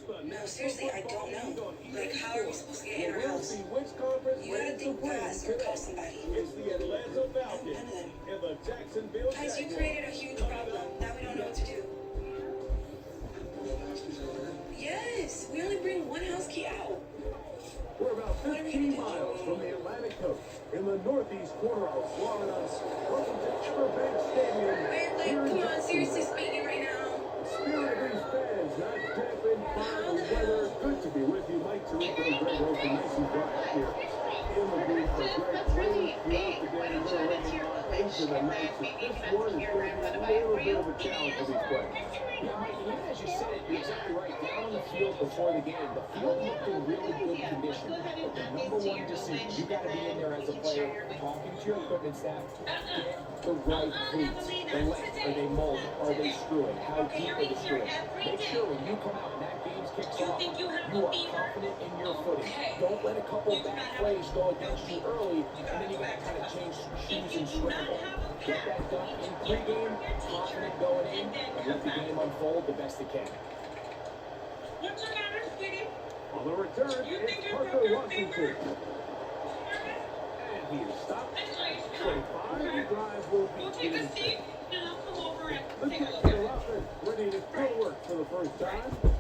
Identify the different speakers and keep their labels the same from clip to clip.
Speaker 1: No, seriously, I don't know. Like, how are we supposed to get in our house? You gotta think fast or call somebody.
Speaker 2: It's the Atlanta Falcons
Speaker 1: None of them.
Speaker 2: and the Jacksonville
Speaker 1: Guys, you
Speaker 2: Jaguars.
Speaker 1: created a huge problem. Now we don't know what to do. Yes, we only bring one house key out.
Speaker 2: We're about 15 miles from the Atlantic coast in the northeast corner of Florida. Welcome to Everbank Stadium.
Speaker 1: Wait, come on, seriously speaking right now.
Speaker 2: Spirit of these fans, not dampened by the weather. Good to be with you, Mike Tirico, Greg Olsen, nice and quiet here. In the booth for Greg.
Speaker 3: That's really big when you turn into your village and then maybe not hear him run away for you.
Speaker 2: A challenge for these players.
Speaker 4: Yeah, Mike, even as you said it, you're exactly right. Down on the field before the game, the field looked in really good condition. But the number one decision, you got to be in there as a player, talking to your equipment staff, get the right cleats. The length, are they molded? Are they screwing? How deep are they screwing? Make sure when you come out and that game kicks off, you are confident in your footing. Don't let a couple bad plays go against you early, and then you got to kind of change shoes and scramble. Get that done in pregame, confident going in, and let the game unfold the best it can.
Speaker 3: What's the matter, sweetie?
Speaker 2: On the return, it's Parker Washington. And he is stopped. 25, the drive will
Speaker 3: We'll
Speaker 2: be
Speaker 3: take a
Speaker 2: in.
Speaker 3: seat and I'll come over and
Speaker 2: The
Speaker 3: take a look
Speaker 2: Jacksonville
Speaker 3: at it.
Speaker 2: offense ready to go work for the first time.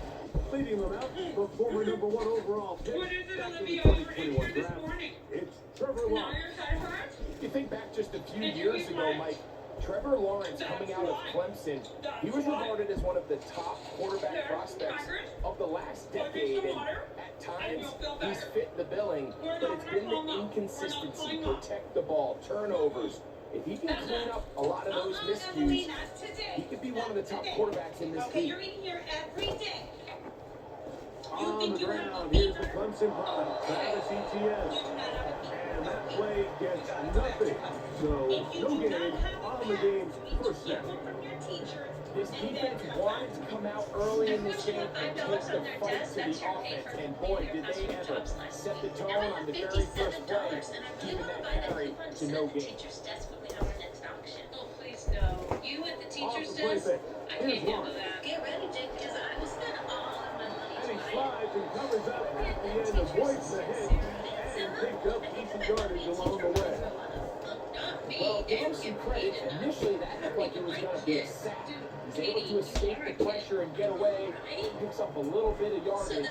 Speaker 2: Leading them out, the former number one overall pick.
Speaker 3: What is it,
Speaker 2: back in the
Speaker 3: Olivia? We're in
Speaker 2: 2021
Speaker 3: here this
Speaker 2: draft.
Speaker 3: morning.
Speaker 2: It's Trevor
Speaker 3: Now
Speaker 2: Lawrence.
Speaker 3: your side hurts?
Speaker 4: You think back just a few years ago, Mike, Trevor Lawrence coming out of Clemson, he was regarded as one of the top quarterback prospects of the last decade, and at times he's fit the billing, but it's been the inconsistency, protect the ball, turnovers. If he can clean up a lot of those miscues, he could be one of the top quarterbacks in this
Speaker 3: Okay,
Speaker 4: league.
Speaker 3: you're in here every day.
Speaker 2: On the ground, here's the Clemson product, Travis Etienne. And that play gets nothing. So, no gain on the game's first snap.
Speaker 4: This defense wanted to come out early in this game and take the fight to the offense, and boy, did they ever set the tone on the very first play, giving that carry to no gain.
Speaker 3: Oh, please no. You at the teacher's desk? I can't handle that.
Speaker 1: Get ready, Jake, because I will spend all of my money
Speaker 2: And he
Speaker 1: tonight.
Speaker 2: slides and covers up at the end, avoids the hit, and picked up decent yardage along the way.
Speaker 3: Not me.
Speaker 4: Well, give him some credit. Initially, that looked like it was going to be a sack. He's able to escape the pressure and get away. Picks up a little bit of yardage,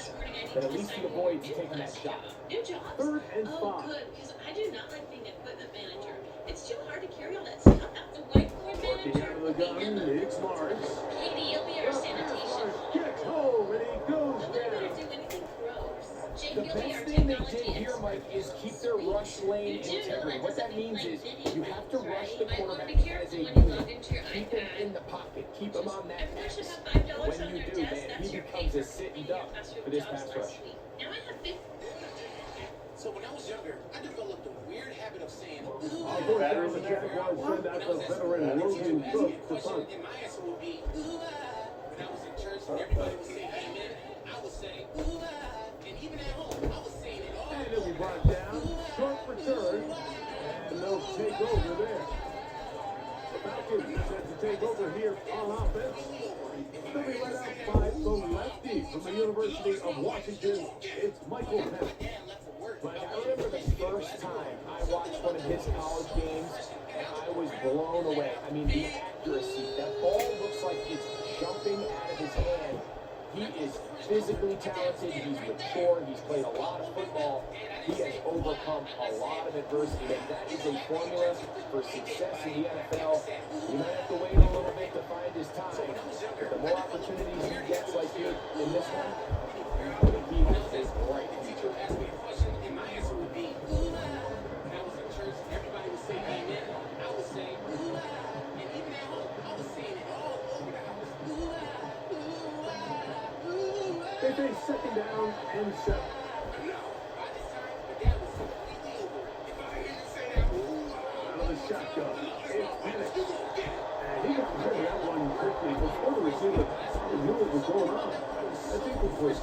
Speaker 4: but at least he avoids taking that shot.
Speaker 1: New jobs?
Speaker 2: 3rd and
Speaker 1: Oh,
Speaker 2: 5.
Speaker 1: good, because I do not like being equipment manager. It's too hard to carry all that stuff out. The whiteboard
Speaker 2: Working
Speaker 1: manager.
Speaker 2: out of the gun, it's Lawrence.
Speaker 1: Katie, you'll be our sanitation.
Speaker 2: Kicks home, and he goes
Speaker 1: Nobody better
Speaker 2: down.
Speaker 1: do anything gross. Jake,
Speaker 4: The
Speaker 1: you'll be our
Speaker 4: best thing they
Speaker 1: technology
Speaker 4: did here,
Speaker 1: expert.
Speaker 4: Mike, is keep their rush lane integrity. What that means is you have to rush the quarterback as a unit. Keep him in the pocket. Keep him on that
Speaker 1: Everyone should
Speaker 4: X.
Speaker 1: have $5
Speaker 4: When
Speaker 1: on
Speaker 4: you
Speaker 1: their
Speaker 4: do,
Speaker 1: desk.
Speaker 4: man,
Speaker 1: That's
Speaker 4: he
Speaker 1: your
Speaker 4: becomes
Speaker 1: pay
Speaker 4: a
Speaker 1: for
Speaker 4: sitting
Speaker 1: completing your
Speaker 4: duck
Speaker 1: classroom
Speaker 4: for this
Speaker 1: jobs
Speaker 4: pass
Speaker 1: last
Speaker 4: rush.
Speaker 1: week. Now I have 50.
Speaker 5: So when I was younger, I developed a weird habit of saying,
Speaker 2: Our fourth down, the Jaguars send out the veteran Logan Cook to punt.
Speaker 5: and my answer would be, ooh, ah. When I was in church and everybody would say amen, I would say, ooh, ah. And even at home, I was saying it all.
Speaker 2: And it'll be brought down, short return, and they'll take over there. The Falcons set to take over here on offense. They'll be led out by the lefty from the University of Washington. It's Michael Penix.
Speaker 4: But I remember the first time I watched one of his college games, and I was blown away. I mean, the accuracy. That ball looks like it's jumping out of his hand. He is physically talented. He's mature. He's played a lot of football. He has overcome a lot of adversity, and that is a formula for success in the NFL. You might have to wait a little bit to find his time, but the more opportunities he gets like here in this one, I think he has a bright future.
Speaker 5: And my answer would be, ooh, ah. When I was in church and everybody would say amen, I would say, ooh, ah. And even at home, I was saying it all over the house. Ooh, ah, ooh, ah, ooh, ah.
Speaker 2: They face second down and 7.
Speaker 5: No, by this time, my dad was completely over it. If I hear you say that, ooh, ah.
Speaker 2: Out of the shotgun, it's Penix. And he got rid of that one quickly before the receiver knew what was going on. That's incomplete.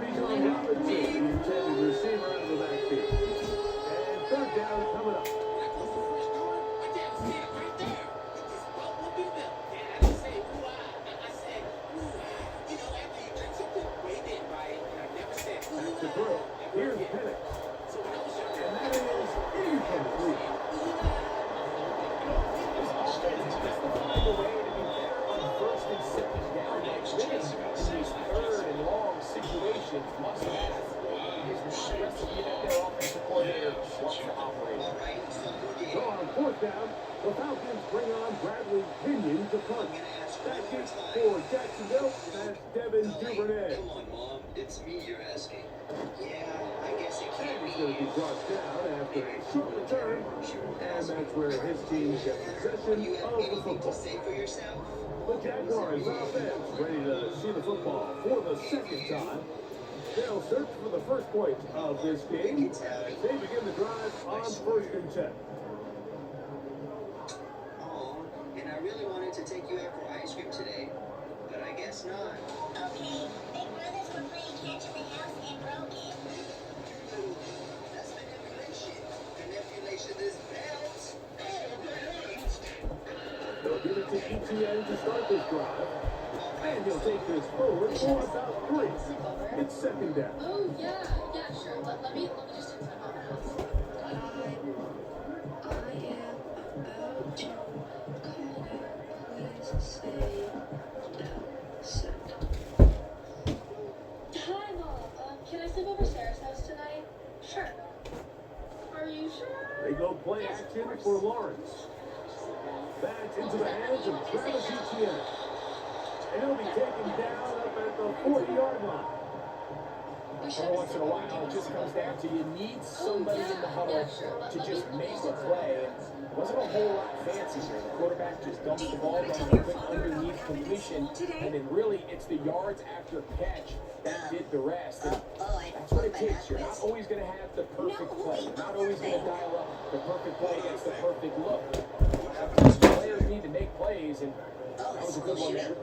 Speaker 2: Bijan Robinson, the intended receiver out of the backfield. And 3rd down coming up.
Speaker 5: My dad was standing right there. This belt will be built. And I didn't say, ooh, ah. I said, ooh, ah. You know, after you drink something,
Speaker 2: to go. That's Devin Duvernay.
Speaker 5: Come on, Mom. It's me you're asking. Yeah, I guess it can't
Speaker 2: And
Speaker 5: be
Speaker 2: he's going to be
Speaker 5: you.
Speaker 2: brought down after a short return. And that's where his team gets possession
Speaker 5: You have
Speaker 2: of the
Speaker 5: anything to
Speaker 2: football.
Speaker 5: say for yourself?
Speaker 2: The Jaguars offense ready to see the football for the second time. They'll search for the first point of this game as they begin the drive on 1st and 10.
Speaker 5: Oh, and I really wanted to take you out for ice cream today, but I guess not.
Speaker 6: Okay, Big Brothers were playing catch in the house and broke it.
Speaker 5: That's manipulation. Manipulation is bounce.
Speaker 2: They'll give it to ETN to start this drive. And he'll take this forward for about 3. It's 2nd down.
Speaker 3: Oh, yeah, sure. Let me just do time out.
Speaker 1: I am about to call it quits. Say that set.
Speaker 3: Hi, Mom. Can I sleep over Sarah's house tonight? Sure. Are you sure?
Speaker 2: They go play action for Lawrence. That's into the hands of Travis Etienne. And he'll be taken down up at the 40-yard line.
Speaker 4: Every once in a while, it just comes down to you need somebody in the huddle to just make a play. And it wasn't a whole lot fancy here. The quarterback just dumps the ball down a quick underneath completion. And then really, it's the yards after catch that did the rest. And that's what it takes. You're not always going to have the perfect play. You're not always going to dial up the perfect play against the perfect look. Players need to make plays, and that was a good one there.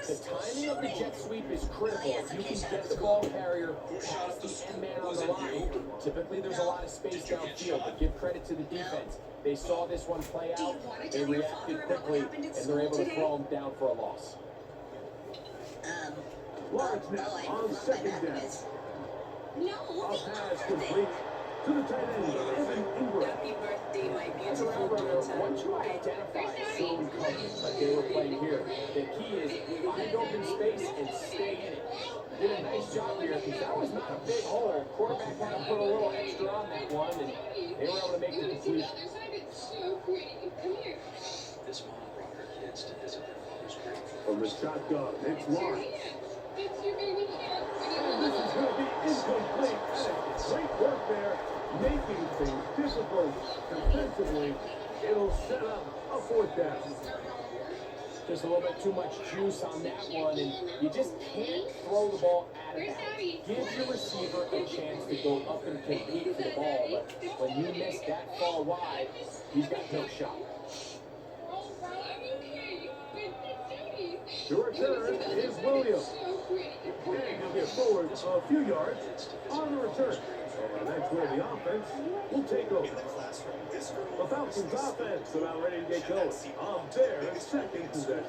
Speaker 4: The timing of the jet sweep is critical. If you can get the ball carrier past the end man on the line, typically there's a lot of space downfield, but give credit to the defense. They saw this one play out, they reacted quickly, and they're able to throw them down for a loss.
Speaker 2: Lawrence now on 2nd down. A pass complete to the tight end, Evan Ingram.
Speaker 1: Happy birthday, my
Speaker 4: As a
Speaker 1: beautiful
Speaker 4: runner,
Speaker 1: daughter.
Speaker 4: once you identify zone coverage like they were playing here, the key is find open space and stay in it. Did a nice job here because that was not a big hole. Quarterback had to put a little extra on that one, and they were able to make the completion.
Speaker 5: This mom brought her kids to visit their father's grave.
Speaker 2: From the shotgun, it's Lawrence. And this is going to be incomplete. That is great work there, making things difficult defensively. It'll set up a 4th down.
Speaker 4: Just a little bit too much juice on that one, and you just can't throw the ball out of bounds. Give your receiver a chance to go up and compete for the ball, but when you miss that far wide, he's got no shot.
Speaker 2: The return is Williams. And he'll get forward a few yards on the return. And that's where the offense will take over. The Falcons offense about ready to get going on their 2nd possession.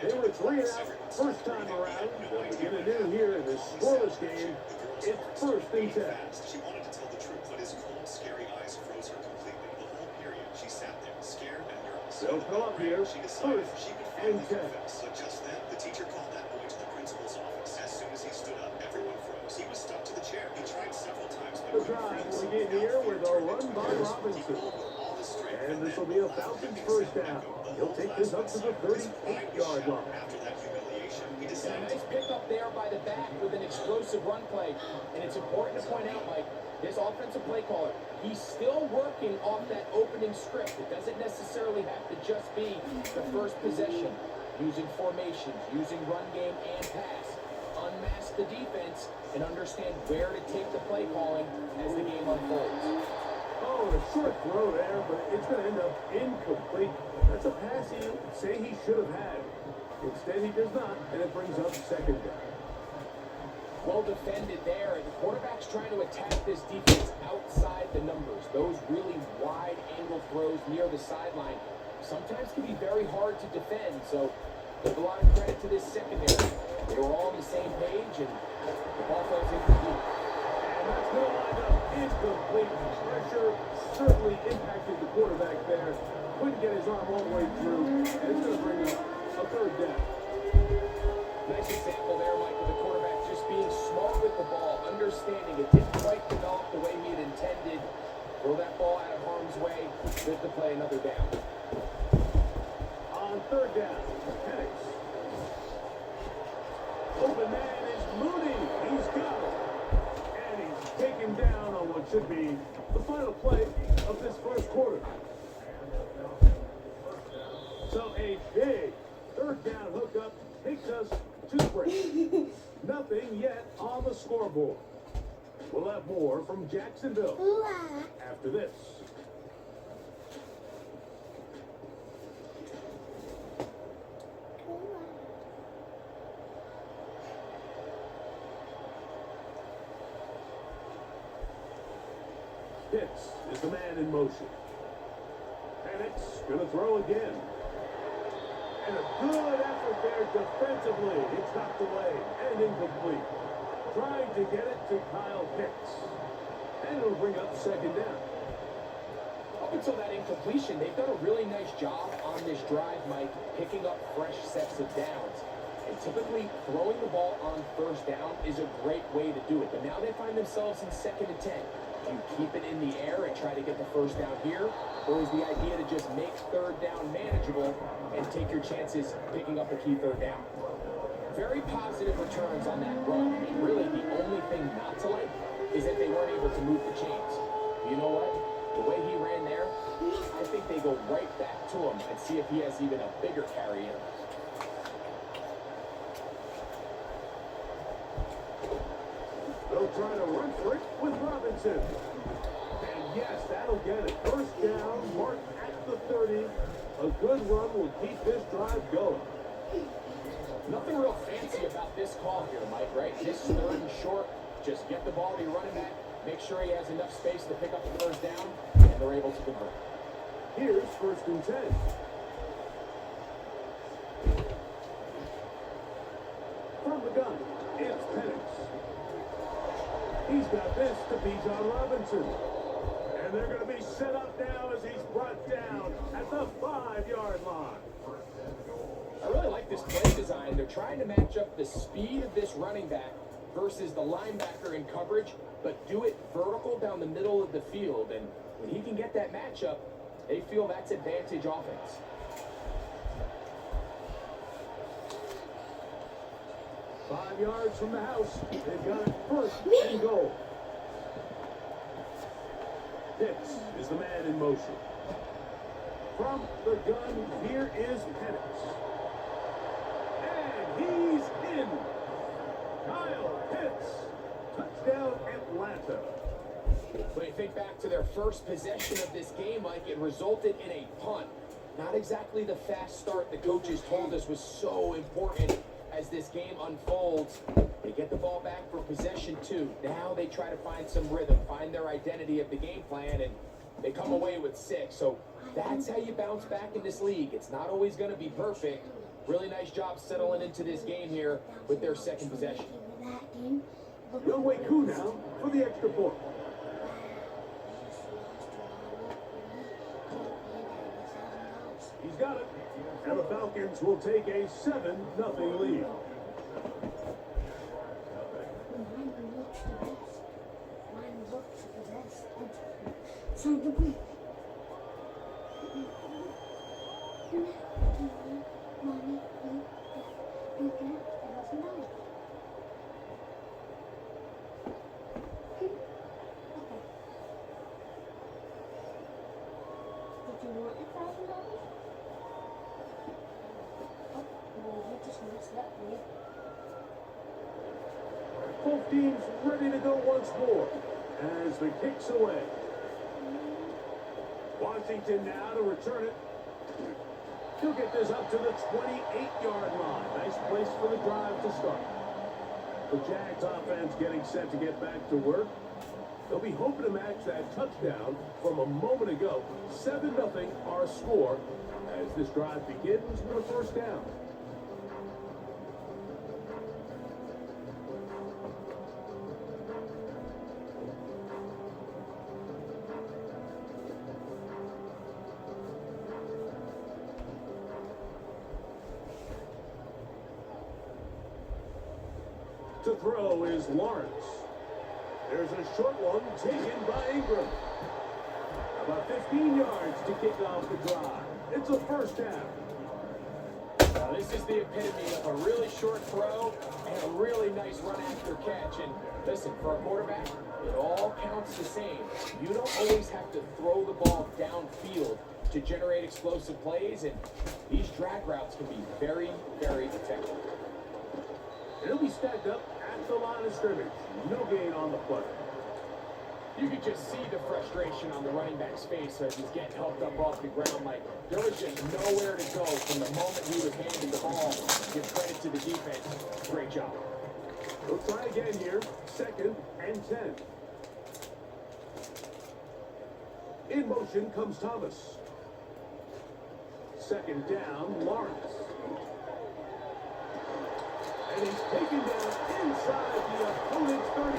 Speaker 2: They were 3 and out first time around. They'll begin anew here in this scoreless game. It's 1st and 10.
Speaker 7: She wanted to tell the truth, but his cold, scary eyes froze her completely. The whole period, she sat there, scared and nervous.
Speaker 2: They'll come up here,
Speaker 7: She decided
Speaker 2: 1st
Speaker 7: she would
Speaker 2: and
Speaker 7: finally
Speaker 2: 10.
Speaker 7: confess. But just then, the teacher called that boy to the principal's office. As soon as he stood up, everyone froze. He was stuck to the chair. He tried several times, but
Speaker 2: The drive will begin here with a run by Robinson.
Speaker 7: all the strength.
Speaker 2: And this will be a Falcons 1st down. He'll take this up to the 38-yard line.
Speaker 7: After that humiliation, he
Speaker 4: And a
Speaker 7: decided
Speaker 4: nice pickup there by the back with an explosive run play. And it's important to point out, Mike, this offensive play caller, he's still working off that opening script. It doesn't necessarily have to just be the first possession. Using formations, using run game and pass. Unmask the defense and understand where to take the play calling as the game unfolds.
Speaker 2: Oh, a short throw there, but it's going to end up incomplete. That's a pass he say he should have had. Instead, he does not, and it brings up 2nd down.
Speaker 4: Well defended there, and the quarterback's trying to attack this defense outside the numbers. Those really wide angle throws near the sideline sometimes can be very hard to defend, so give a lot of credit to this secondary. They were all on the same page, and the ball falls incomplete.
Speaker 2: And that's going to wind up incomplete. Pressure certainly impacted the quarterback there. Couldn't get his arm all the way through, and it's going to bring up a 3rd down.
Speaker 4: Nice example there, Mike, of the quarterback just being smart with the ball, understanding it didn't quite develop the way he had intended. Throw that ball out of harm's way, good to play another down.
Speaker 2: On 3rd down, Penix. Open man is Mooney. He's got it. And he's taken down on what should be the final play of this first quarter. So a big third down hookup takes us to the break. Nothing yet on the scoreboard. We'll have more from Jacksonville after this. Pitts is the man in motion. And it's going to throw again. And a good effort there defensively. It's knocked away and incomplete. Trying to get it to Kyle Pitts. And it'll bring up second down.
Speaker 4: Up until that incompletion, they've done a really nice job on this drive, Mike, picking up fresh sets of downs. And typically, throwing the ball on first down is a great way to do it. But now they find themselves in 2nd and 10. Do you keep it in the air and try to get the first down here? Or is the idea to just make third down manageable and take your chances picking up a key third down? Very positive returns on that run. I mean, really, the only thing not to like is that they weren't able to move the chains. You know what? The way he ran there, I think they go right back to him and see if he has even a bigger carry in him.
Speaker 2: They'll try to run for it with Robinson. And yes, that'll get it. First down, marked at the 30. A good run will keep this drive going.
Speaker 4: Nothing real fancy about this call here, Mike, right? This 3rd and short, just get the ball to your running back, make sure he has enough space to pick up the first down, and they're able to convert.
Speaker 2: Here's 1st and 10. From the gun, it's Penix. He's got this to Bijan Robinson. And they're going to be set up now as he's brought down at the 5-yard line.
Speaker 4: I really like this play design. They're trying to match up the speed of this running back versus the linebacker in coverage, but do it vertical down the middle of the field. And when he can get that matchup, they feel that's advantage offense.
Speaker 2: Five yards from the house. They've got it 1st and goal. Pitts is the man in motion. From the gun, here is Penix. And he's in. Kyle Pitts. Touchdown Atlanta.
Speaker 4: When you think back to their first possession of this game, Mike, it resulted in a punt. Not exactly the fast start the coaches told us was so important as this game unfolds. They get the ball back for possession 2. Now they try to find some rhythm, find their identity of the game plan, and they come away with 6. So that's how you bounce back in this league. It's not always going to be perfect. Really nice job settling into this game here with their 2nd possession.
Speaker 2: Young Wei Koo now for the extra point. He's got it. And the Falcons will take a 7-0 lead. Both teams ready to go once more as the kick's away. Washington now to return it. He'll get this up to the 28-yard line. Nice place for the drive to start. The Jags offense getting set to get back to work. They'll be hoping to match that touchdown from a moment ago. 7-0 our score as this drive begins with a first down. To throw is Lawrence. There's a short one taken by Ingram. About 15 yards to kick off the drive. It's a first down.
Speaker 4: Now, this is the epitome of a really short throw and a really nice run after catch. And listen, for a quarterback, it all counts the same. You don't always have to throw the ball downfield to generate explosive plays, and these drag routes can be very, very effective.
Speaker 2: It'll be stacked up at the line of scrimmage. No gain on the play.
Speaker 4: You could just see the frustration on the running back's face as he's getting helped up off the ground. Like, there was just nowhere to go from the moment he was handed the ball. Give credit to the defense. Great job.
Speaker 2: We'll try again here. 2nd and 10. In motion comes Thomas. 2nd down, Lawrence. And he's taken down inside the opponent's 35.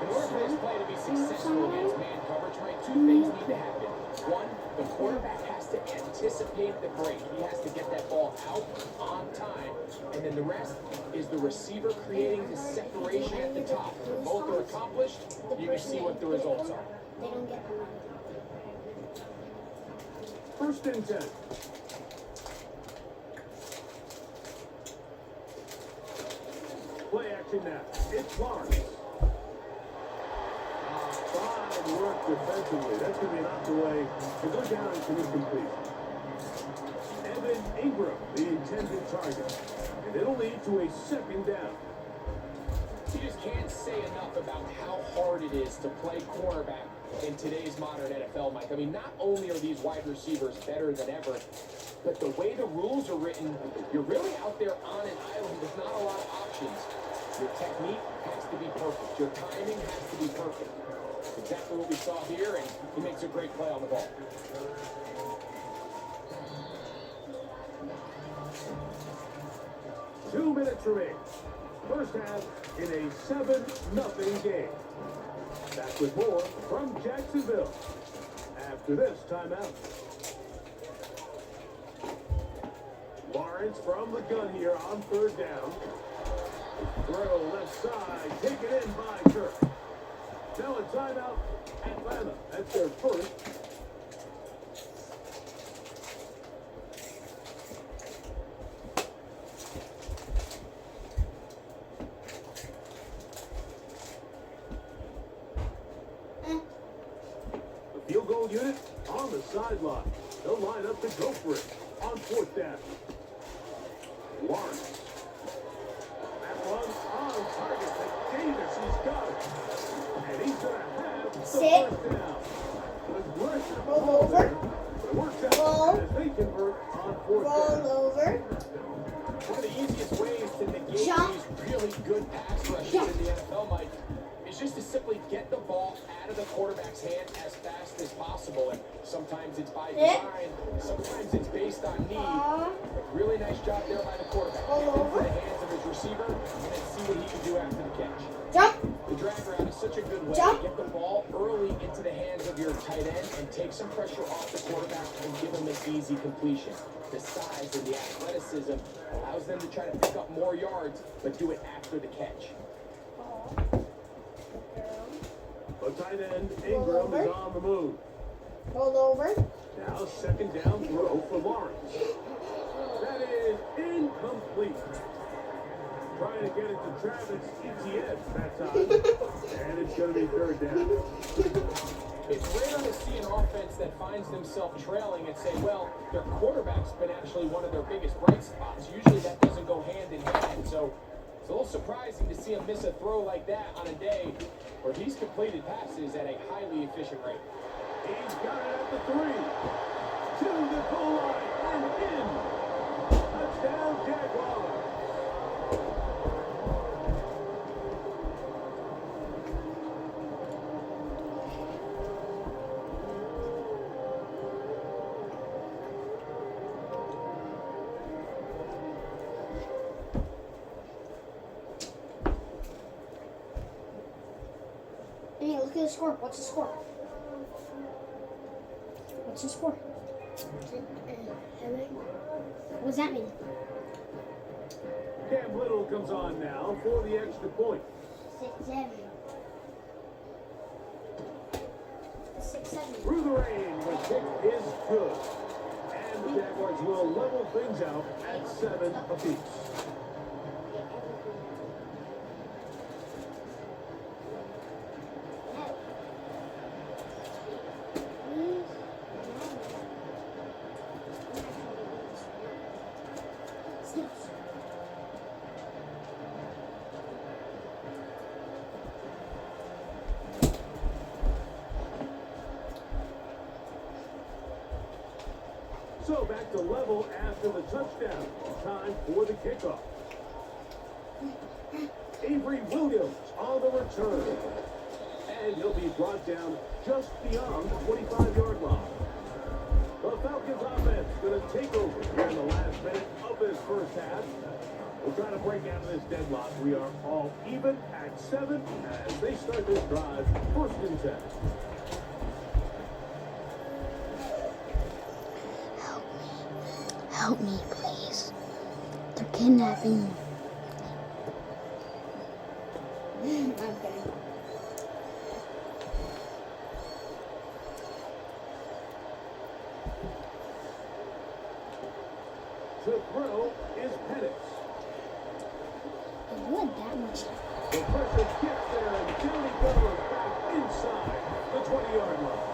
Speaker 4: In order for this play to be successful against man coverage, right, two things need to happen. One, the quarterback has to anticipate the break. He has to get that ball out on time. And then the rest is the receiver creating the separation at the top. When both are accomplished, you can see what the results are.
Speaker 6: They don't get one.
Speaker 2: 1st and 10. Play action now. It's Lawrence. Fine work defensively. That's going to be knocked away to go down and commit completion. Evan Ingram, the intended target. And it'll lead to a 2nd down.
Speaker 4: You just can't say enough about how hard it is to play cornerback in today's modern NFL, Mike. I mean, not only are these wide receivers better than ever, but the way the rules are written, you're really out there on an island with not a lot of options. Your technique has to be perfect. Your timing has to be perfect. Exactly what we saw here, and he makes a great play on the ball.
Speaker 2: Two minutes remain. First half in a 7-0 game. Back with more from Jacksonville after this timeout. Lawrence from the gun here on 3rd down. Throw left side, taken in by Kirk. Now a timeout, Atlanta. That's their first. The field goal unit on the sideline. They'll line up to go for it on 4th down. Lawrence. That one on target to Davis. He's got it. And he's going to have the
Speaker 6: Sit.
Speaker 2: first down. The pressure
Speaker 6: Roll over.
Speaker 2: It works out
Speaker 6: Roll.
Speaker 2: as they convert on 4th
Speaker 6: Roll
Speaker 2: down.
Speaker 6: over.
Speaker 4: One of the easiest ways to negate
Speaker 6: Jump.
Speaker 4: these really good pass rushes
Speaker 6: Jump.
Speaker 4: in the NFL, Mike, is just to simply get the ball out of the quarterback's hand as fast as possible. And sometimes it's by design, sometimes it's based on need. But really nice job there by the quarterback.
Speaker 6: Roll
Speaker 4: Get into
Speaker 6: over.
Speaker 4: the hands of his receiver and then see what he can do after the catch.
Speaker 6: Jump.
Speaker 4: The drag route is such a good way
Speaker 6: Jump.
Speaker 4: to get the ball early into the hands of your tight end and take some pressure off the quarterback and give him an easy completion. The size and the athleticism allows them to try to pick up more yards, but do it after the catch.
Speaker 2: The tight end, Ingram, is on the move.
Speaker 6: Roll over.
Speaker 2: Now 2nd down throw for Lawrence. That is incomplete. Trying to get it to Travis Etienne that time. And it's going to be 3rd down.
Speaker 4: It's rare to see an offense that finds themselves trailing and say, well, their quarterback's been actually one of their biggest bright spots. Usually that doesn't go hand in hand. So it's a little surprising to see him miss a throw like that on a day where he's completed passes at a highly efficient rate.
Speaker 2: He's got it at the 3. To the goal line and in. Touchdown, Jaguars.
Speaker 6: Hey, look at the score. What's the score? What's the score? What does that mean?
Speaker 2: Cam Little comes on now for the extra point.
Speaker 6: 6-7. 6-7.
Speaker 2: Through the rain, the kick is good. And the Jaguars will level things out at 7 apiece. So back to level after the touchdown. Time for the kickoff. Avery Williams on the return. And he'll be brought down just beyond the 25-yard line. The Falcons offense going to take over here in the last minute of this first half. We'll try to break out of this deadlock. We are all even at 7 as they start this drive, 1st and 10.
Speaker 8: Help me, please. They're kidnapping me. Okay.
Speaker 2: To throw is Penix.
Speaker 8: It wasn't that much.
Speaker 2: The pressure gets there, and down he goes back inside the 20-yard line.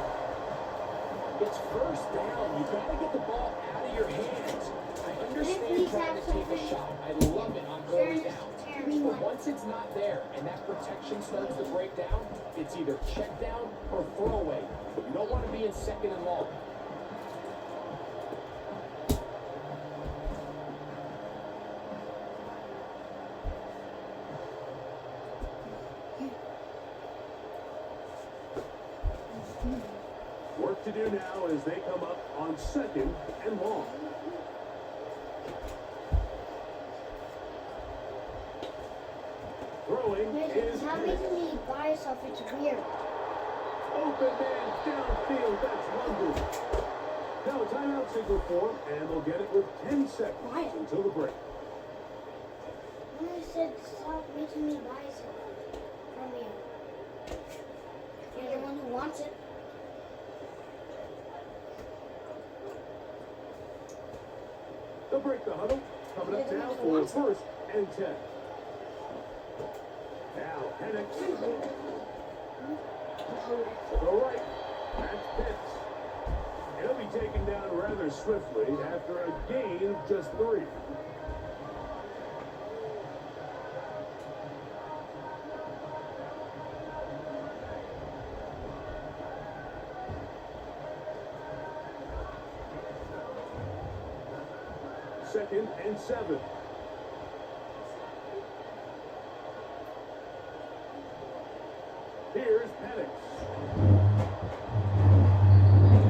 Speaker 4: It's first down. You got to get the ball out of your hands. I understand trying to take a shot. I love it on going down. But once it's not there and that protection starts to break down, it's either check down or throw away. You don't want to be in 2nd and long.
Speaker 2: Work to do now as they come up on 2nd and long. Throwing is
Speaker 8: How
Speaker 2: Penix.
Speaker 8: making me by yourself? It's weird.
Speaker 2: Open man downfield. That's London. Now a timeout signal form, and they'll get it with 10 seconds
Speaker 8: Why?
Speaker 2: until the break.
Speaker 8: When I said stop making me buy yourself from you. You're the one who wants it.
Speaker 2: They'll break the huddle. Coming up now for 1st and 10. Now Penix. To the right. That's Pitts. He'll be taken down rather swiftly after a gain of just 3. Second and 7. Here's Penix.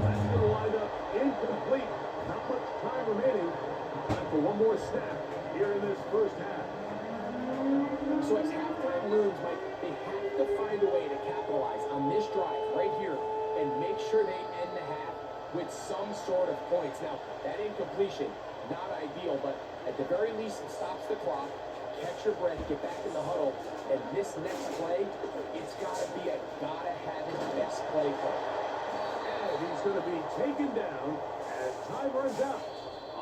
Speaker 2: That's going to wind up incomplete. Not much time remaining. Time for one more snap here in this first half.
Speaker 4: So as halftime looms, Mike, they have to find a way to capitalize on this drive right here and make sure they end the half with some sort of points. Now, that incompletion, not ideal, but at the very least, it stops the clock. Catch your breath, get back in the huddle, and this next play, it's got to be a gotta-have-it best play call.
Speaker 2: And he's going to be taken down as time runs out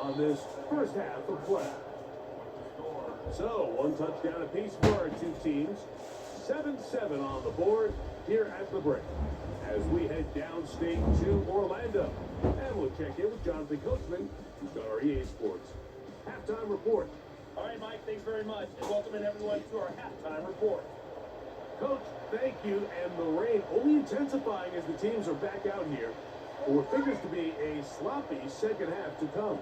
Speaker 2: on this first half of play. So, one touchdown apiece for our two teams. 7-7 on the board here at the break. As we head downstate to Orlando. And we'll check in with Jonathan Coachman, who's got our EA Sports halftime report.
Speaker 9: All right, Mike, thanks very much. And welcome in everyone to our halftime report.
Speaker 2: Coach, thank you. And the rain only intensifying as the teams are back out here for what figures to be a sloppy second half to come.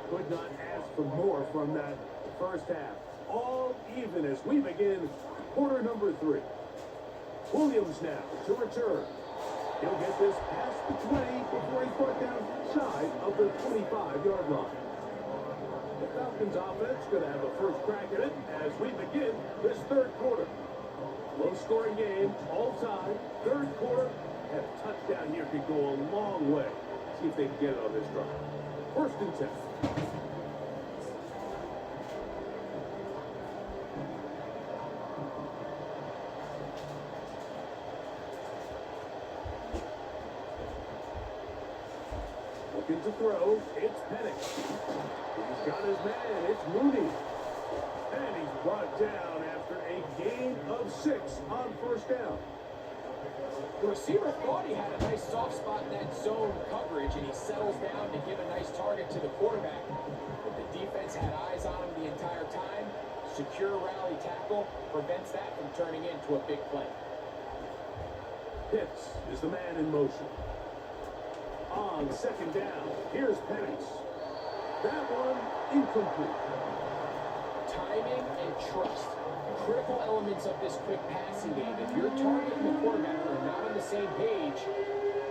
Speaker 2: Could not ask for more from that first half. All even as we begin quarter number 3. Williams now to return. He'll get this past the 20 before he's brought down shy of the 25-yard line. The Falcons offense going to have a first crack at it as we begin this third quarter. Low-scoring game, all time, third quarter, and a touchdown here could go a long way. See if they can get it on this drive. 1st and 10. Looking to throw, it's Penix. He's got his man, it's Mooney. And he's brought down after a gain of 6 on first down.
Speaker 4: The receiver thought he had a nice soft spot in that zone coverage, and he settles down to give a nice target to the quarterback. But the defense had eyes on him the entire time. Secure rally tackle prevents that from turning into a big play.
Speaker 2: Pitts is the man in motion. On second down, here's Penix. That one incomplete.
Speaker 4: Timing and trust. Critical elements of this quick passing game. If your target and the quarterback are not on the same page,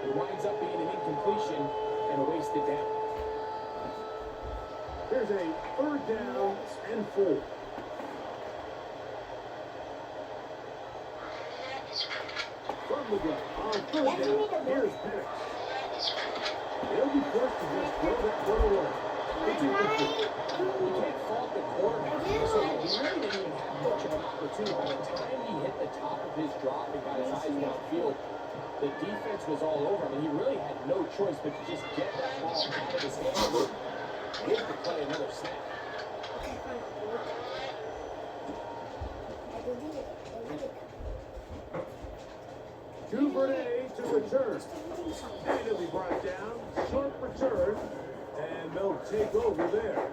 Speaker 4: it winds up being an incompletion and a wasted down.
Speaker 2: Here's a third down and 4. From the gun, on third down, here's Penix. They'll be forced to just throw that one away. It's incomplete.
Speaker 4: You can't fault the quarterback. So he really didn't even have much of an opportunity. By the time he hit the top of his drop and got his eyes downfield, the defense was all over him, and he really had no choice but to just get that ball out of his hands. He had to play another snap.
Speaker 2: Duvernay to return. And he'll be brought down. Short return. And they'll take over there.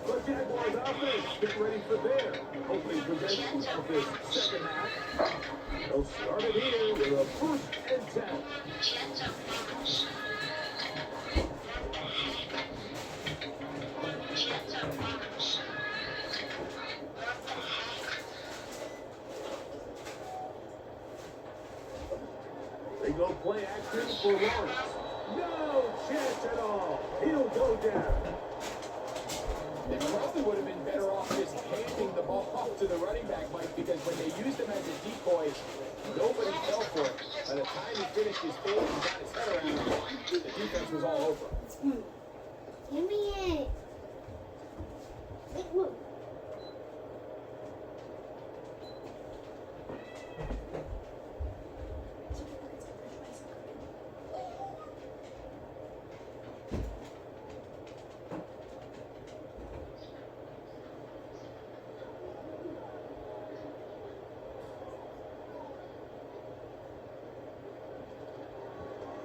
Speaker 2: The Jaguars offense get ready for their opening possession of this second half. They'll start it here with a 1st and 10. They go play action for Lawrence. No chance at all. He'll go down.
Speaker 4: They probably would have been better off just handing the ball off to the running back, Mike, because when they used him as a decoy, nobody fell for it. By the time he finished his fade and got his head around it, the defense was all over.
Speaker 8: Give me it. Wait, look.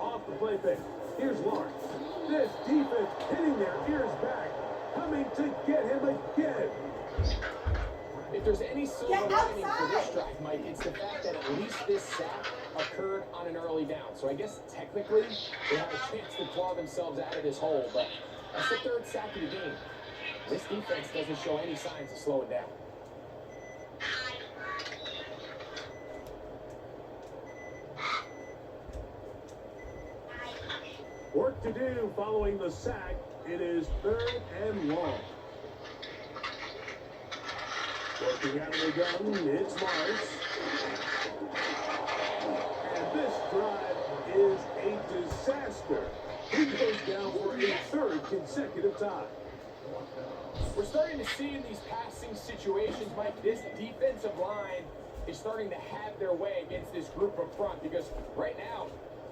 Speaker 2: Off the play fake. Here's Lawrence. This defense hitting their ears back. Coming to get him again.
Speaker 4: If there's any silver lining for this drive, Mike, it's the fact that at least this sack occurred on an early down. So I guess technically they have a chance to claw themselves out of this hole, but that's the 3rd sack of the game. This defense doesn't show any signs of slowing down.
Speaker 2: Work to do following the sack. It is 3rd and long. Working out of the gun, it's Morris. And this drive is a disaster. He goes down for a 3rd consecutive time.
Speaker 4: We're starting to see in these passing situations, Mike, this defensive line is starting to have their way against this group up front, because right now,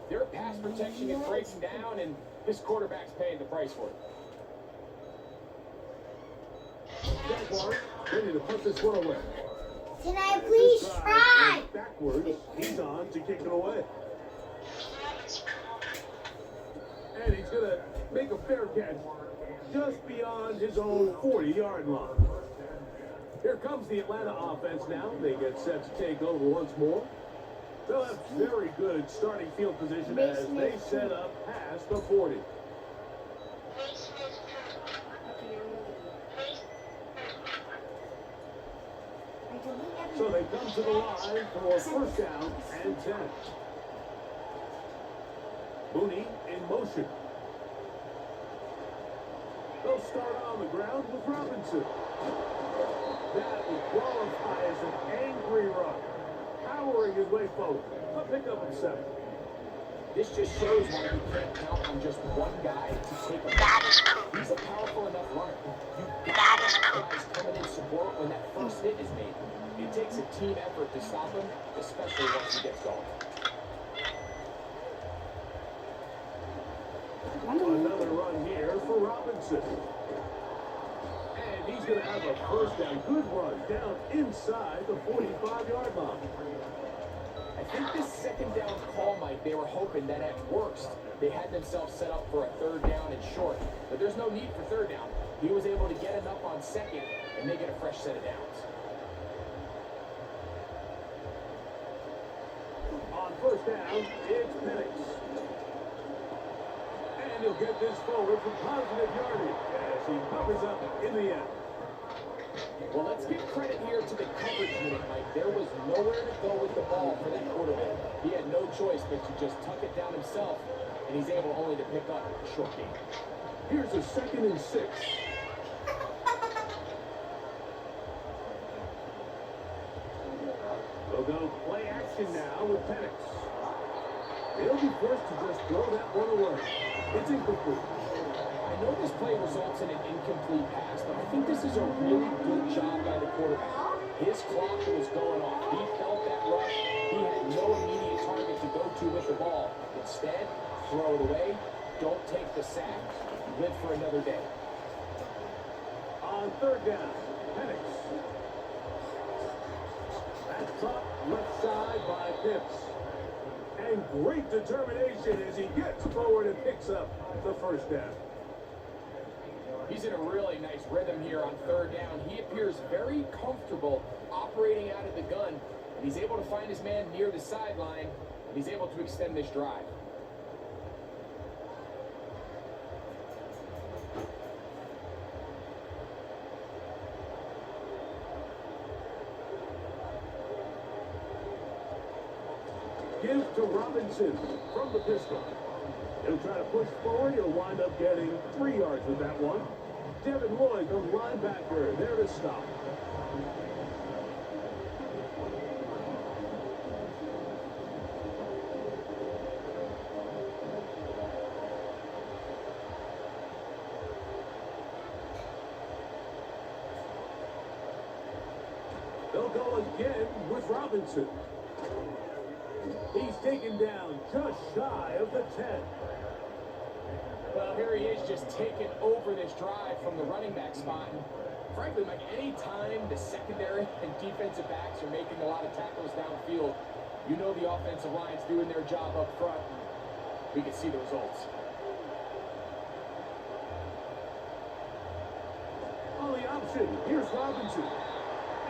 Speaker 4: their pass protection is breaking down, and this quarterback's paying the price for it.
Speaker 2: Jaguars ready to put this one away.
Speaker 8: Can I please try?
Speaker 2: Backwards, he's on to kick it away. And he's going to make a fair catch just beyond his own 40-yard line. Here comes the Atlanta offense now. They get set to take over once more. They'll have very good starting field position as they set up past the 40. So they come to the line for 1st down and 10. Mooney in motion. They'll start on the ground with Robinson. That will qualify as an angry run. Powering his way forward. A pickup in 7.
Speaker 4: This just shows why you can't count on just one guy to take a back. He's a powerful enough runner. You got guys coming in support when that first hit is made. It takes a team effort to stop him, especially once he gets going.
Speaker 2: Another run here for Robinson. And he's going to have a 1st down. Good run down inside the 45-yard line.
Speaker 4: I think this second down call, Mike, they were hoping that at worst, they had themselves set up for a third down and short. But there's no need for third down. He was able to get enough on second and make it a fresh set of downs.
Speaker 2: On first down, it's Penix. And he'll get this forward for positive yardage as he covers up in the end.
Speaker 4: Well, let's give credit here to the coverage unit, Mike. There was nowhere to go with the ball for that quarterback. He had no choice but to just tuck it down himself, and he's able only to pick up a short gain.
Speaker 2: Here's a 2nd and 6. They'll go play action now with Penix. He'll be forced to just throw that one away. It's incomplete.
Speaker 4: I know this play results in an incomplete pass, but I think this is a really good job by the quarterback. His clock was going off. He felt that rush. He had no immediate target to go to with the ball. Instead, throw it away. Don't take the sack. Live for another day.
Speaker 2: On third down, Penix. That's up left side by Pitts. And great determination as he gets forward and picks up the first down.
Speaker 4: He's in a really nice rhythm here on third down. He appears very comfortable operating out of the gun, and he's able to find his man near the sideline, and he's able to extend this drive.
Speaker 2: Give to Robinson from the pistol. He'll try to push forward. He'll wind up getting 3 yards with that one. Devin Lloyd, the linebacker, there to stop. They'll go again with Robinson. He's taken down just shy of the 10.
Speaker 4: Well, here he is just taking over this drive from the running back spot. And frankly, Mike, any time the secondary and defensive backs are making a lot of tackles downfield, you know the offensive line's doing their job up front. We can see the results.
Speaker 2: On the option, here's Robinson.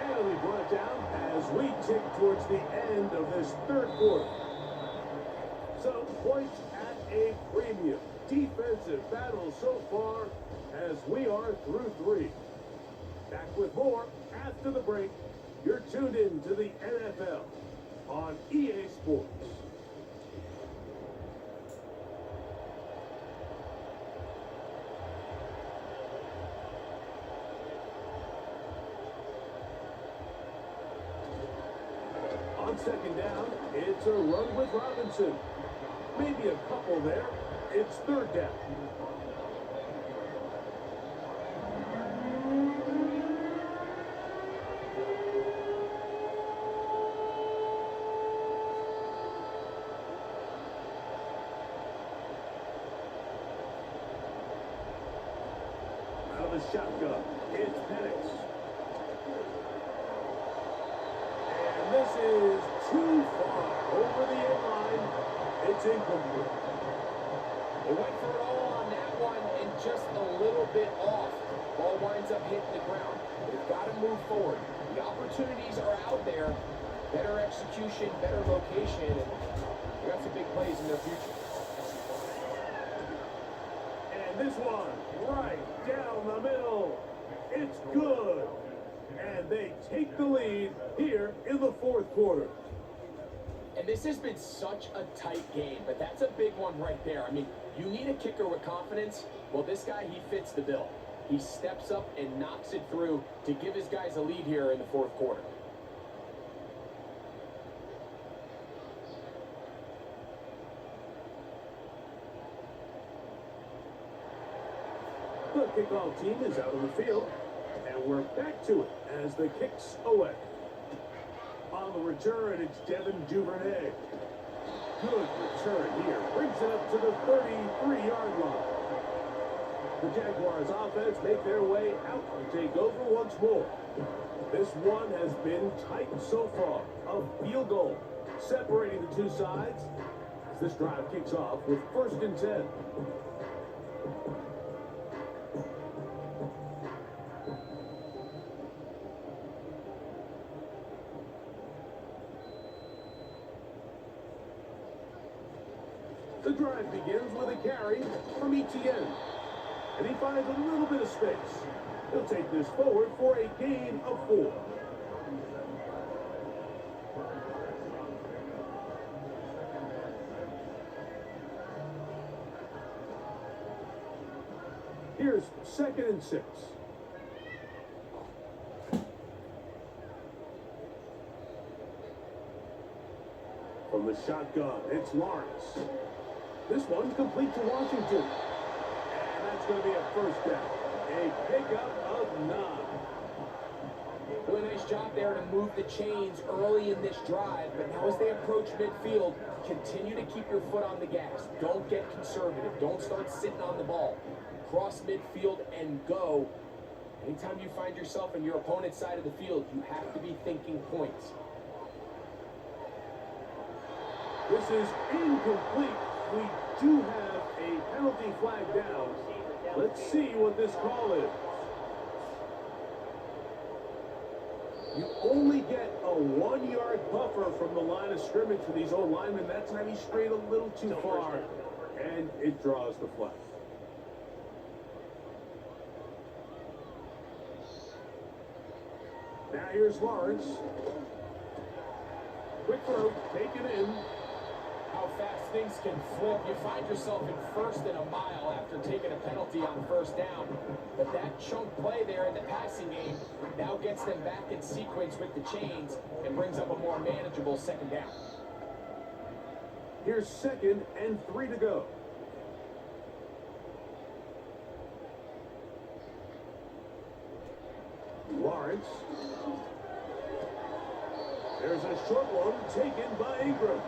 Speaker 2: And we brought it down as we tick towards the end of this third quarter. So, points at a premium. Defensive battle so far as we are through 3. Back with more after the break. You're tuned in to the NFL on EA Sports. On second down, it's a run with Robinson. Maybe a couple there. It's third down. Out of the shotgun, it's Penix. And this is too far over the end line. It's incomplete.
Speaker 4: They went for it all on that one and just a little bit off. Ball winds up hitting the ground. They've got to move forward. The opportunities are out there. Better execution, better location, and we got some big plays in their future.
Speaker 2: And this one, right down the middle. It's good. And they take the lead here in the fourth quarter.
Speaker 4: And this has been such a tight game, but that's a big one right there. I mean, you need a kicker with confidence. Well, this guy, he fits the bill. He steps up and knocks it through to give his guys a lead here in the fourth quarter.
Speaker 2: The kickoff team is out on the field, and we're back to it as the kick's away. On the return, it's Devin Duvernay. Good return here. Brings it up to the 33-yard line. The Jaguars offense make their way out and take over once more. This one has been tight so far. A field goal separating the two sides as this drive kicks off with 1st and 10. The drive begins with a carry from ETN, and he finds a little bit of space. He'll take this forward for a gain of 4. Here's 2nd and 6. From the shotgun, it's Lawrence. This one complete to Washington. And that's going to be a 1st down. A pickup of 9.
Speaker 4: Really nice job there to move the chains early in this drive, but now as they approach midfield, continue to keep your foot on the gas. Don't get conservative. Don't start sitting on the ball. Cross midfield and go. Anytime you find yourself on your opponent's side of the field, you have to be thinking points.
Speaker 2: This is incomplete. We do have a penalty flag down. Let's see what this call is. You only get a 1-yard buffer from the line of scrimmage for these old linemen. That time he strayed a little too far, and it draws the flag. Now here's Lawrence. Quick throw, taken in.
Speaker 4: How fast things can flip. You find yourself in 1st and a mile after taking a penalty on 1st down. But that chunk play there in the passing game now gets them back in sequence with the chains and brings up a more manageable 2nd down.
Speaker 2: Here's 2nd and 3 to go. Lawrence. There's a short one taken by Ingram.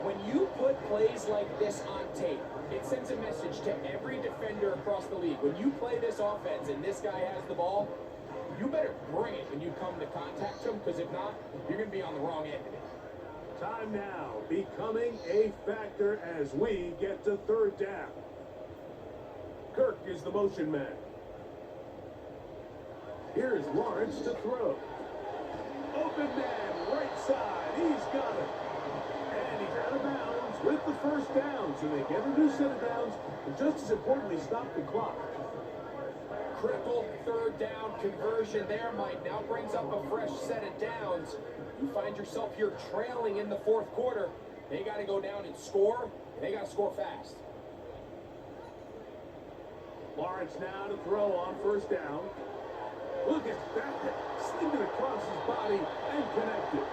Speaker 4: When you put plays like this on tape, it sends a message to every defender across the league. When you play this offense and this guy has the ball, you better bring it when you come to contact him, because if not, you're going to be on the wrong end of it.
Speaker 2: Time now becoming a factor as we get to 3rd down. Kirk is the motion man. Here's Lawrence to throw. Open man, right side. He's got it. And he's out of bounds with the 1st down. So they get a new set of downs, and just as importantly, stop the clock.
Speaker 4: Critical 3rd down conversion there, Mike. Now brings up a fresh set of downs. You find yourself here trailing in the 4th quarter. They got to go down and score. They got to score fast.
Speaker 2: Lawrence now to throw on 1st down. Look at that. Slinging across his body and connected.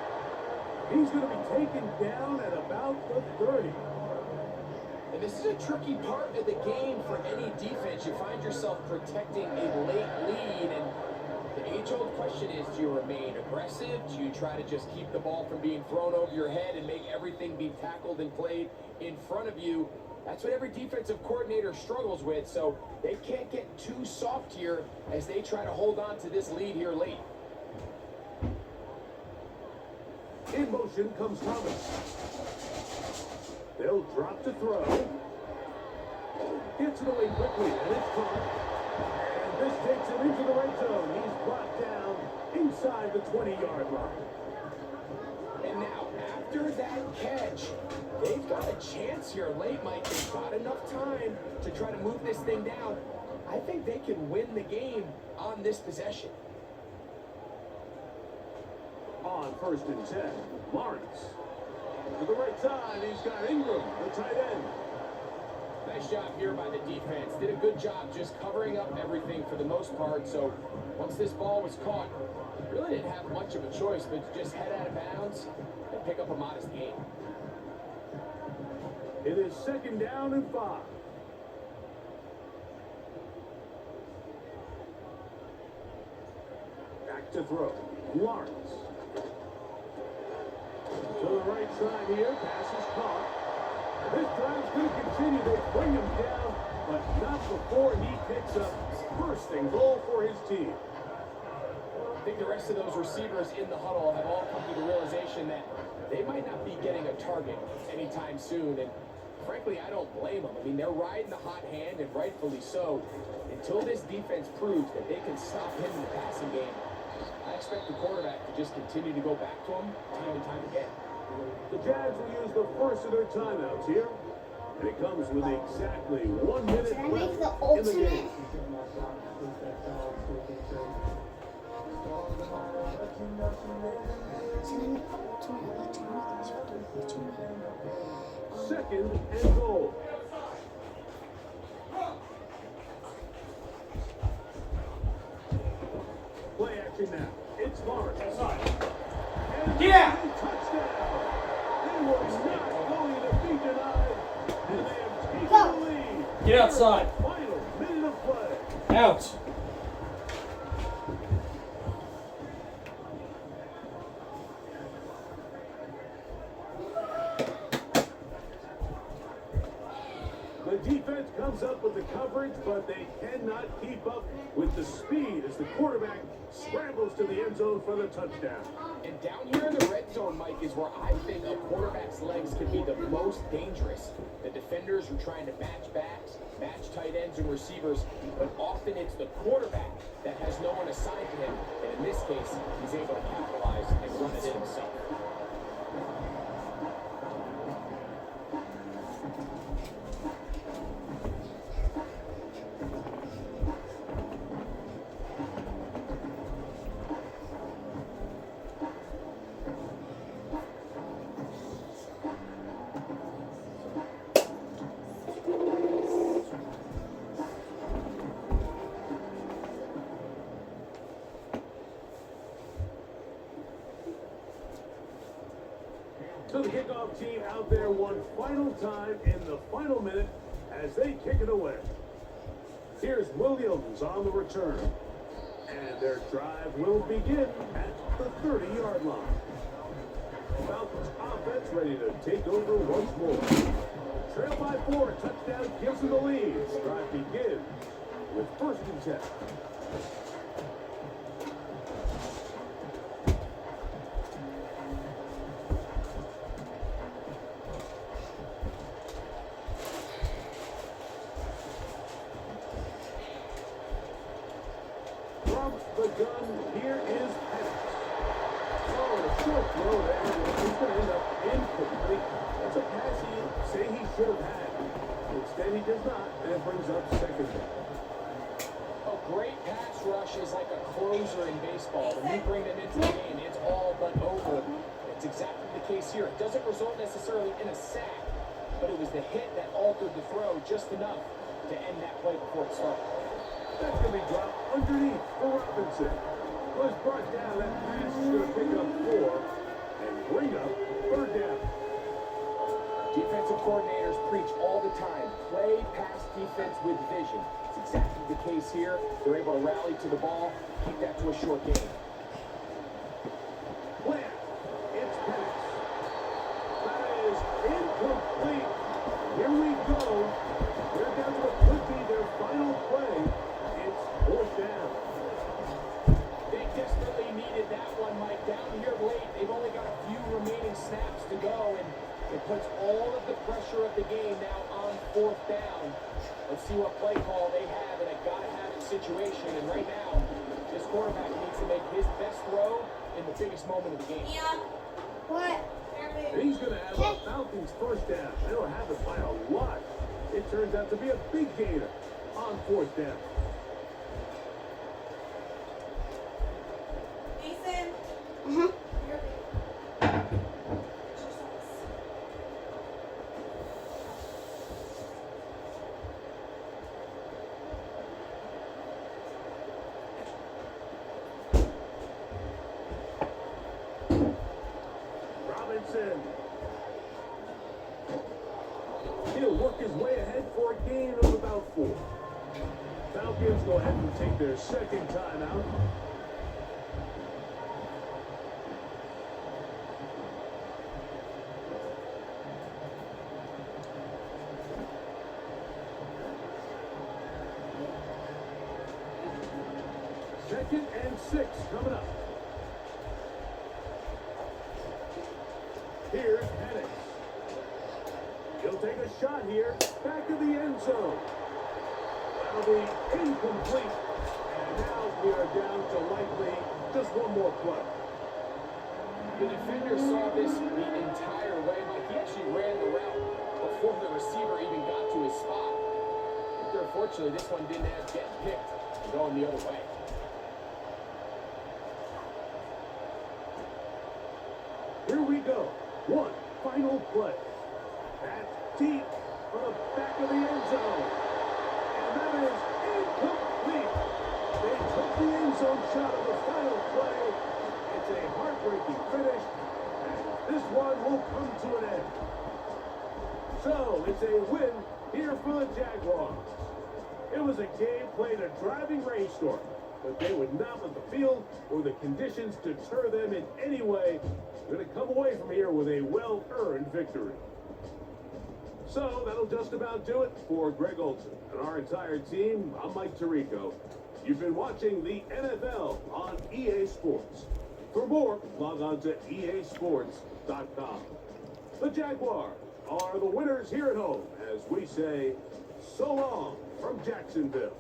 Speaker 2: He's going to be taken down at about the 30.
Speaker 4: And this is a tricky part of the game for any defense. You find yourself protecting a late lead, and the age-old question is, do you remain aggressive? Do you try to just keep the ball from being thrown over your head and make everything be tackled and played in front of you? That's what every defensive coordinator struggles with, so they can't get too soft here as they try to hold on to this lead here late.
Speaker 2: In motion comes Thomas. They'll drop to throw. Gets it away quickly, and it's caught. And this takes him into the red zone. He's brought down inside the 20-yard line.
Speaker 4: And now, after that catch, they've got a chance here late, Mike. They've got enough time to try to move this thing down. I think they can win the game on this possession.
Speaker 2: On 1st and 10, Lawrence. To the right side, he's got Ingram, the tight end.
Speaker 4: Nice job here by the defense. Did a good job just covering up everything for the most part. So once this ball was caught, really didn't have much of a choice but to just head out of bounds and pick up a modest gain.
Speaker 2: It is 2nd down and 5. Back to throw. Lawrence. To the right side here, pass is caught. This drive's going to continue. They bring him down, but not before he picks up 1st and goal for his team.
Speaker 4: I think the rest of those receivers in the huddle have all come to the realization that they might not be getting a target anytime soon. And frankly, I don't blame them. I mean, they're riding the hot hand, and rightfully so. Until this defense proves that they can stop him in the passing game, I expect the quarterback to just continue to go back to him time and time again.
Speaker 2: The Jags will use the first of their timeouts here. And it comes with exactly 1 minute
Speaker 8: Should I
Speaker 2: left
Speaker 8: make the
Speaker 2: in the
Speaker 8: ultimate?
Speaker 2: game.
Speaker 8: Should I make the ultimate electronic? Should I do ultimate?
Speaker 2: Second and goal. Play action now. It's Lawrence. And
Speaker 9: Yeah.
Speaker 2: touchdown. They were not going to be denied. And they have taken
Speaker 8: Go.
Speaker 2: the lead.
Speaker 9: Get outside.
Speaker 2: Final minute of play.
Speaker 9: Out.
Speaker 2: The defense comes up with the coverage, but they cannot keep up with the speed as the quarterback scrambles to the end zone for the touchdown.
Speaker 4: And down here in the red zone, Mike, is where I think a quarterback's legs can be the most dangerous. The defenders are trying to match backs, match tight ends and receivers, but often it's the quarterback that has no one assigned to him. And in this case, he's able to capitalize and run it in himself.
Speaker 2: So the kickoff team out there one final time in the final minute as they kick it away. Here's Williams on the return. And their drive will begin at the 30-yard line. Falcons offense ready to take over once more. Trail by 4, touchdown gives them the lead. Drive begins with 1st and 10. From the gun, here is Penix. Oh, a short throw there. He's going to end up incomplete. That's a pass he say he should have had. Instead, he does not, and it brings up 2nd down.
Speaker 4: A great pass rush is like a closer in baseball. When you bring them into the game, it's all but over. It's exactly the case here. It doesn't result necessarily in a sack, but it was the hit that altered the throw just enough to end that play before it started.
Speaker 2: That's going to be dropped underneath for Robinson. Was brought down. That pass is going to pick up 4 and bring up 3rd down.
Speaker 4: Defensive coordinators preach all the time, play pass defense with vision. It's exactly the case here. They're able to rally to the ball, keep that to a short game.
Speaker 2: Plant. It's Penix. That is incomplete. Here we go. They're down to what could be their final play. It's 4th down.
Speaker 4: They desperately needed that one, Mike. Down here late, they've only got a few remaining snaps to go, and it puts all of the pressure of the game now on 4th down. Let's see what play call they have in a gotta-have-it situation. And right now, this quarterback needs to make his best throw in the biggest moment of the game.
Speaker 8: Yeah. What?
Speaker 2: And he's going to have a Falcons 1st down. They don't have it by a lot. It turns out to be a big gainer on 4th down.
Speaker 1: Ethan.
Speaker 8: Uh-huh.
Speaker 2: Robinson. He'll work his way ahead for a gain of about 4. Falcons go ahead and take their 2nd timeout. 2nd and 6 coming up. Here's Penix. He'll take a shot here, back of the end zone. That'll be incomplete. And now we are down to likely just one more play.
Speaker 4: The defender saw this the entire way, Mike. He actually ran the route before the receiver even got to his spot. But unfortunately, this one didn't have get picked and going the other way.
Speaker 2: Here we go. One final play. That's deep on the back of the end zone. And that is incomplete. They took the end zone shot of the final play. It's a heartbreaking finish. And this one will come to an end. So it's a win here for the Jaguars. It was a game played a driving rainstorm, but they would not let the field or the conditions deter them in any way. They're going to come away from here with a well-earned victory. So that'll just about do it for Greg Olson and our entire team. I'm Mike Tirico. You've been watching the NFL on EA Sports. For more, log on to easports.com. The Jaguars are the winners here at home as we say so long from Jacksonville.